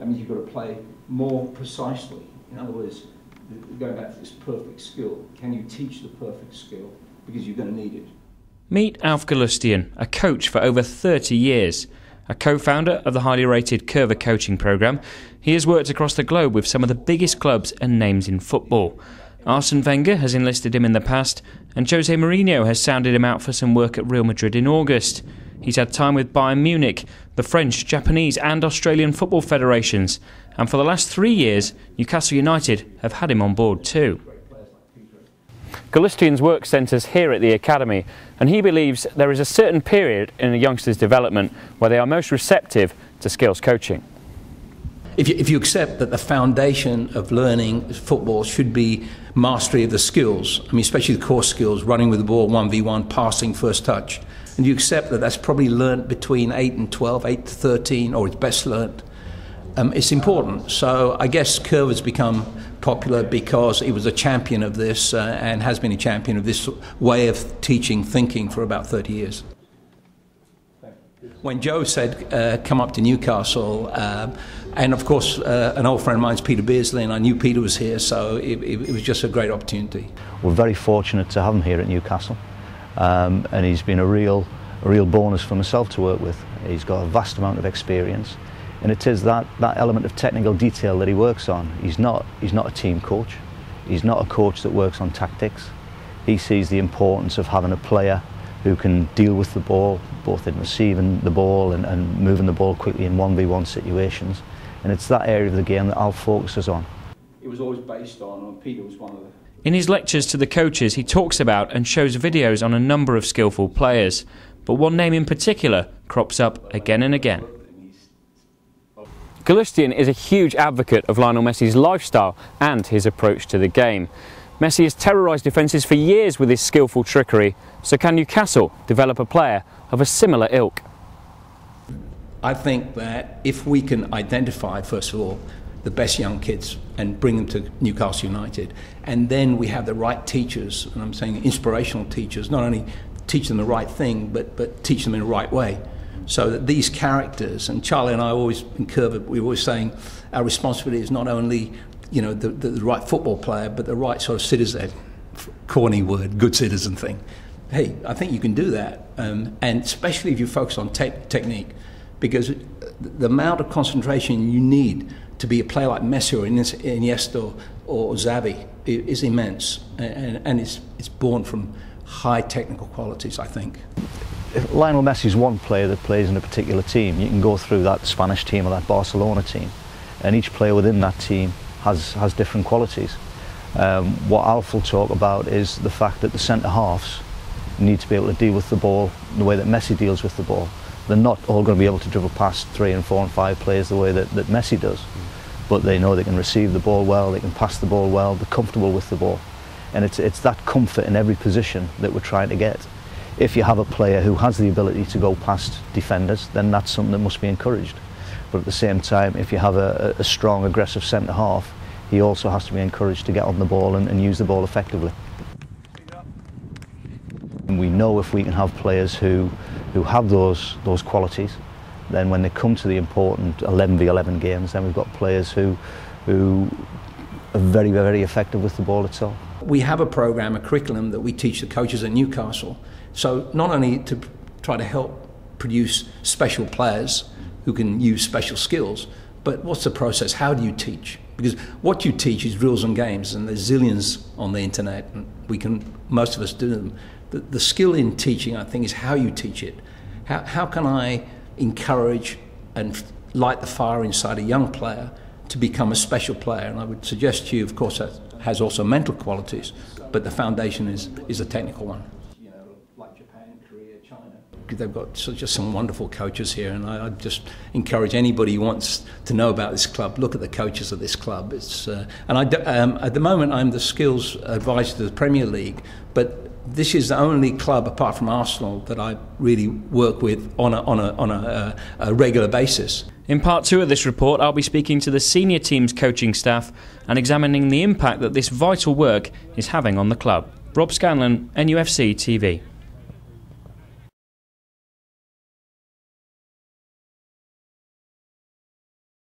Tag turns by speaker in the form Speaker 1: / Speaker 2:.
Speaker 1: That means you've got to play more precisely. In other words, going back to this perfect skill, can you teach the perfect skill? Because you're going to need it.
Speaker 2: Meet Alfred Galustian, a coach for over 30 years. A co-founder of the highly rated Coerver Coaching programme, he has worked across the globe with some of the biggest clubs and names in football. Arsene Wenger has enlisted him in the past, and Jose Mourinho has sounded him out for some work at Real Madrid in August. He's had time with Bayern Munich, the French, Japanese and Australian football federations, and for the last 3 years, Newcastle United have had him on board too. Galustian's work centres here at the Academy, and he believes there is a certain period in a youngster's development where they are most receptive to skills coaching.
Speaker 1: If you accept that the foundation of learning football should be mastery of the skills, I mean especially the core skills, running with the ball, 1v1, passing, first touch, and you accept that that's probably learnt between 8 and 12, 8 to 13, or it's best learnt, it's important. So I guess Coerver's become popular because he was a champion of this and has been a champion of this way of teaching, thinking for about 30 years. When Joe said, come up to Newcastle, and of course an old friend of mine's Peter Beardsley, and I knew Peter was here, so it was just a great opportunity.
Speaker 3: We're very fortunate to have him here at Newcastle, and he's been a real bonus for myself to work with. He's got a vast amount of experience, and it is that element of technical detail that he works on. He's not a team coach. He's not a coach that works on tactics. He sees the importance of having a player who can deal with the ball, both in receiving the ball and moving the ball quickly in 1v1 situations. And it's that area of the game that Alf focuses on.
Speaker 1: It was always based on Peter was one of the...
Speaker 2: In his lectures to the coaches, he talks about and shows videos on a number of skillful players, but one name in particular crops up again and again. Galustian is a huge advocate of Lionel Messi's lifestyle and his approach to the game. Messi has terrorised defences for years with his skillful trickery, so can Newcastle develop a player of a similar ilk?
Speaker 1: I think that if we can identify, first of all, the best young kids and bring them to Newcastle United, and then we have the right teachers, and I'm saying inspirational teachers, not only teach them the right thing, but teach them in the right way, so that these characters, and Charlie and I always, in Coerver, we were always saying our responsibility is not only the right football player, but the right sort of citizen, corny word, good citizen thing. Hey, I think you can do that, and especially if you focus on technique, because the amount of concentration you need to be a player like Messi or Iniesta or Xavi is immense, and it's born from high technical qualities, I think.
Speaker 3: If Lionel Messi is one player that plays in a particular team, you can go through that Spanish team or that Barcelona team, and each player within that team has different qualities. What Alf will talk about is the fact that the centre-halves need to be able to deal with the ball the way that Messi deals with the ball. They're not all going to be able to dribble past 3 and 4 and 5 players the way that Messi does, but they know they can receive the ball well, they can pass the ball well, they're comfortable with the ball, and it's that comfort in every position that we're trying to get. If you have a player who has the ability to go past defenders, then that's something that must be encouraged. But at the same time, if you have a strong, aggressive centre-half, he also has to be encouraged to get on the ball and use the ball effectively. And we know if we can have players who have those qualities, then when they come to the important 11v11 games, then we've got players who are very, very effective with the ball itself.
Speaker 1: We have a programme, a curriculum that we teach the coaches at Newcastle. So not only to try to help produce special players who can use special skills, but what's the process? How do you teach? Because what you teach is rules and games, and there's zillions on the internet, and most of us do them. The skill in teaching, I think, is how you teach it. How can I encourage and light the fire inside a young player to become a special player? And I would suggest to you, of course, that has also mental qualities, but the foundation is a technical one. Like Japan, Korea, China. They've got just some wonderful coaches here, and I just encourage anybody who wants to know about this club, look at the coaches of this club. At the moment, I'm the skills advisor to the Premier League, but this is the only club, apart from Arsenal, that I really work with on a regular basis.
Speaker 2: In part 2 of this report, I'll be speaking to the senior team's coaching staff and examining the impact that this vital work is having on the club. Rob Scanlon, NUFC TV.